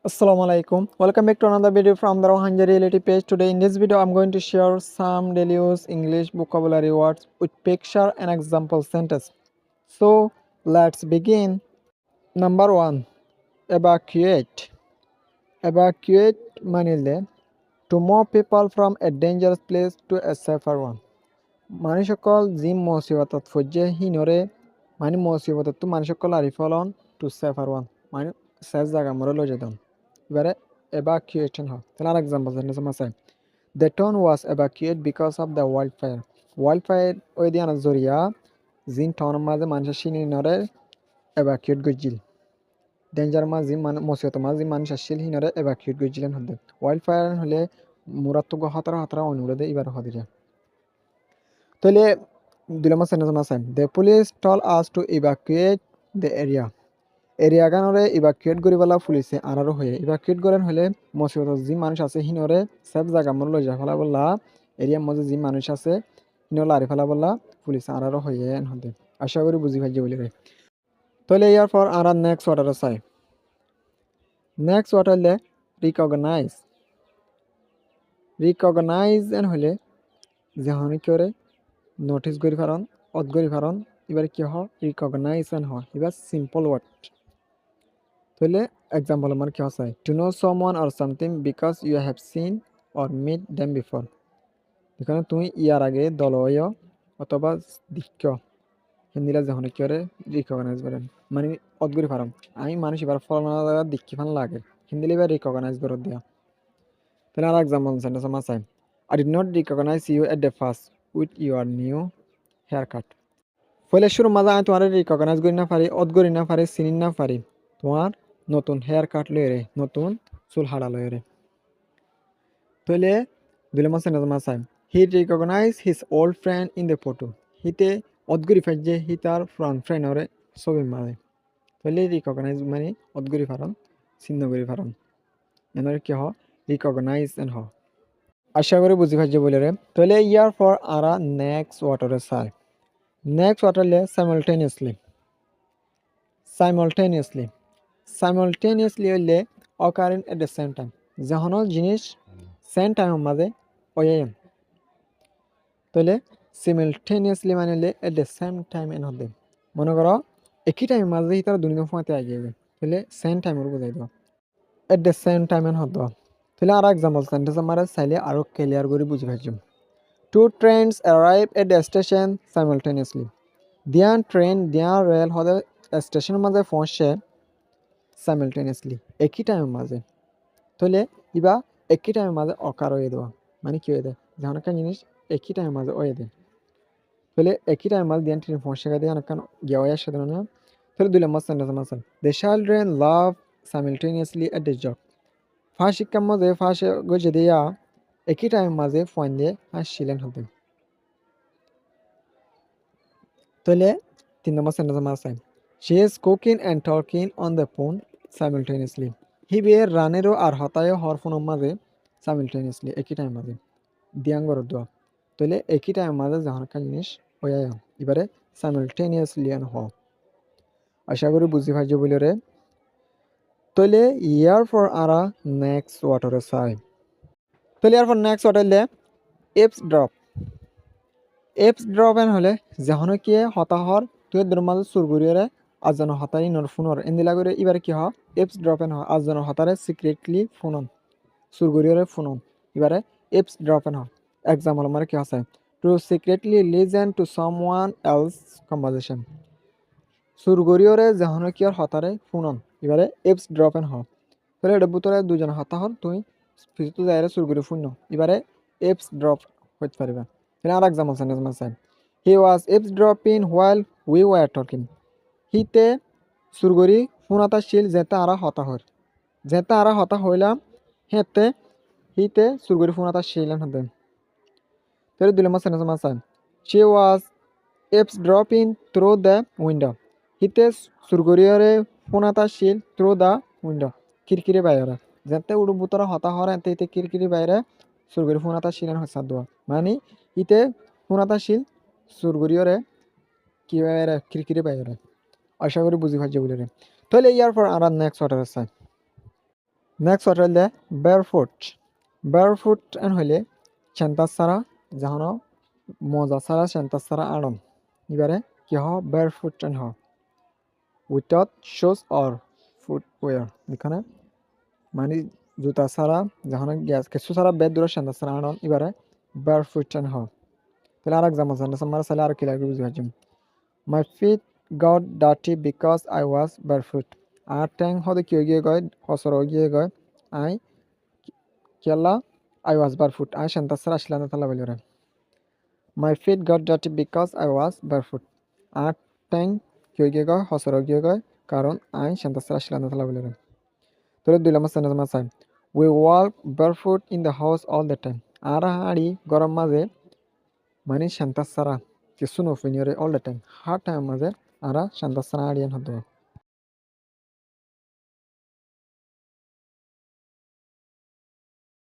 Assalamu alaikum. Welcome back to another video from the Rohanja Reality page. Today in this video I'm going to share some daily use English vocabulary words with picture and example sentence. So let's begin. Number 1. Evacuate. Evacuate manile to move people from a dangerous place to a safer one. মানুষসকল যি মুসিবতত ফজ্জে হিনরে মানে মুসিবতত মানুষসকল আরিফলন two safer one মানে শেষ জায়গা মরে লয়ে যেতাম এবারে evacuation হয় তাহলে আর এক্সাম্পল সেন্টেন্স আছে the town was evacuated because of the wildfire ওই দিয়ানা জরিয়া জিন টাউনের মাঝে মানুষের সিনি নরে evacuate গজিল ডেঞ্জার মাঝে মুসিবত মাঝে মানুষ আসছিল হিনরে evacuate গজিলেন হতে wildfire হলে মুরাত্তগ হাতারা হাতারা অনুরোধে এবার হতে যায় তাহলে দিলাম সেন্টেন্স আছে the police told us to evacuate the area গানরে ইভাকুয়েট করিবেলা পুলিশে আনারো হয়ে ইভাকুয়েট করেন হলে মুসিবত যি মানুষ আছে হিনরে সেফ জায়গা মন লই যা ফেলা বললা এরিয়ার মধ্যে যি মানুষ আছে হিনলা আরি ফেলা বললা পুলিশ আনারো হয়ে হতে আশা করি বুঝি ভাইজে বলি রে তাহলে ইয়ার পর আর নেক্সট ওয়াটার চাই নেক্সট ওয়াটার হলে রিকগনাইজ এন হলে যেহন করে নোটিস করি ফারন অদ করি ফারন এবার কি হয় রিকগনাইজ এন হয় এবার সিম্পল ওয়ার্ড তাহলে এক্সাম্পল আমার কি আছে to know someone or something because you have seen or meet them before এখানে তুমি ইয়ার আগে দলয় অথবা দিক্ষ হিন্দিরা যখন কি করে রিকগনাইজ করেন মানে অদগুরি ফার্ম আমি মানুষ এবার ফলনা দিক্কি ফান লাগে হিন্দিলে এবার রিকগনাইজ করে দেওয়া তাহলে আর এক্সাম্পল সেন্টেন্স আমার আছে I did not recognise you at the first with your new hair cut ফলে শুরু মাঝে আমি তোমার রিকগনাইজ করি না পারি অদগরি না পারি চিনি না পারি তোমার নতুন হেয়ার কাট লয়ে রে নতুন চুল হাড়া লয়ে রে তাহলে দিলাম সেন্টেন্স আছে he recognise his old friend in the photo হিতে অদগরি ফাই যে হি তার ফ্রন্ট ফ্রেন্ড ওরে ছবি মারে তাহলে রিকগনাইজ মানে অদগরি ফারন চিহ্নগরি ফারন এনার কি হ রিকগনাইজ এন হ আশা করি বুঝি ভাজ্য বলে রে তাহলে ইয়ার পর আরা নেক্সট ওয়াটারে চাই নেক্সট ওয়াটারলে সাইমultaneously হইলে occurring at the same time যখন জিনিস সেম টাইমের মাঝে ওয়াইম তাহলে সিমিলটেনিয়াসলি মানে হলে at the same time N হবে মনে করো একই টাইমের মাঝে তারা দুনিয়া ফোঁতে আগে যাবে তাহলে সেম টাইমের বুঝাই দেওয়া at the same time N হতো তাহলে আর এক্সাম্পল সেন্টেন্স আমার চাইলে আরও ক্লিয়ার করে বুঝে পাইছো two trains arrive at the station সাইমultaneously দিয়া রেল হতে স্টেশনের মাঝে পৌঁছে সাইমultaneously একই টাইমের মাঝে তাহলে ইবা একই টাইমের মাঝে অকার হয়ে দেওয়া মানে কি হয়ে দেয় যখন একটা জিনিস একই টাইমের মাঝে হয়ে দেয় তাহলে একই টাইমের মাঝে দিয়ে ট্রেন পৌঁছে দিয়ে অনেক গিয়ে হয়ে আসে না তাহলে দুই নম্বর সেন্টেন্স আছে the children love সাইমultaneously at the job first শিক্ষার মাঝে ফার্স্ট গজে দিয়া একই টাইমের মাঝে ফোন দিয়ে হাসছিলেন হতে তাহলে তিন নম্বর সেন্টেন্স আছে she is cooking and talking on the phone সাইমultaneously হিবে রানেরও আর হতায়ও হর ফোনের মাঝে সাইমultaneously একই টাইমের মাঝে দিয়াঙ্গর দোয়া তাহলে একই টাইমের মাঝে যখন একটা জিনিস হয়ে এবারে সাইমultaneously হ আশা করি বুঝি ভাইজ বলে রে তাহলে ইয়ার পর আরা নেক্সট ওয়াটারে চাই তাহলে ইয়ার পর নেক্সট ওয়াটারলে এপস ড্রপ এন হলে যখন কি হতাহর তুই এর মাঝে সুরগুড়িয়ে আজন হতারি নর ফোনর এন্দিলা করে এবারে কি হয় এপস ড্রপ এন হয় আজন হতারে সিক্রেটলি ফোনন সুরগুড়িয়ে ফোনন এবারে এপস ড্রপ এন হয় এক্সাম্পল আমার কি আছে to secretly listen to someone else conversation সুরগুড়িয়ে যখন কি আর হতারে ফোনন এবারে এপস ড্রপ এন হয় তাহলে এটা ভিতরে দুজন হতাহর তুই ফিজিতে যাই সুরগুড়ি ফোন এবারে এপস ড্রপ হইতে পারবে তাহলে আর এক্সাম্পল সেন্টেন্স আছে হি ওয়াজ eavesdropping while we were talking হিতে সুরগরি ফোনাতাশীল যেতে আরা হতা হইলাম হেতে হিতে সুরগরি ফোনাতাশীল হতে তাহলে দুই নম্বর সেন্টেন্স আছে she was eavesdropping through the window হিতে সুরগরিয়রে ফোনাতাশীল through the window খিড়কিরে বাইরে যেতে উড়ু বুতরা হতা হর এতে হিতে খিড়কিরি বাইরে সুরগরি ফোনাতাশীল হসাদ দোয়া মানে হিতে ফোনাতাশীল সুরগুরিয়রে কীভাবে খিড়কিরি বাইরে আশা করি বুঝি ভাজ্য বলে রে তাহলে ইয়ার পর আর নেক্সট ওয়াটার আছে নেক্সট ওয়ার্ড হইলে barefoot barefoot এন হইলে সেন্টার সারা যাহনো মজা সারা সেন্টার সারা আড়ন এবারে কি হ barefoot এন হ উইথাউট শুজ অর ফুটওয়্যার এখানে মানে জুতা ছাড়া যখন গ্যাস কিছু ছাড়া বেদ দূরে সেন্টার ছাড়া আড়ন এবারে barefoot এন হ তাহলে আর এক্সাম্পল সেন্টেন্স আমরা চাইলে আর ক্লিয়ার করে বুঝতে পারছি My feet got dirty because I was barefoot. আর ট্যাং হতে কি গিয়ে গয় হসর গিয়ে গয় আই কেলা I was barefoot. আই সেন্টাসের আসলাম তালা বলিরে My feet got dirty because I was barefoot. আর ট্যাং কি গিয়ে গয় হসর গিয়ে গয় কারণ আই সেন্টাসের আসলাম তালা বলিরে তাহলে দুই নম্বর সেন্টেন্স মাসাই We walk barefoot in the house all the time. আর হাড়ি গরম মাঝে মানে সেন্টাস সারা কিছু নফিনিয়রে অল দ্য টাইম হার টাইম মাঝে আরা সেন্টাস সারা হাড়িয়ান হতো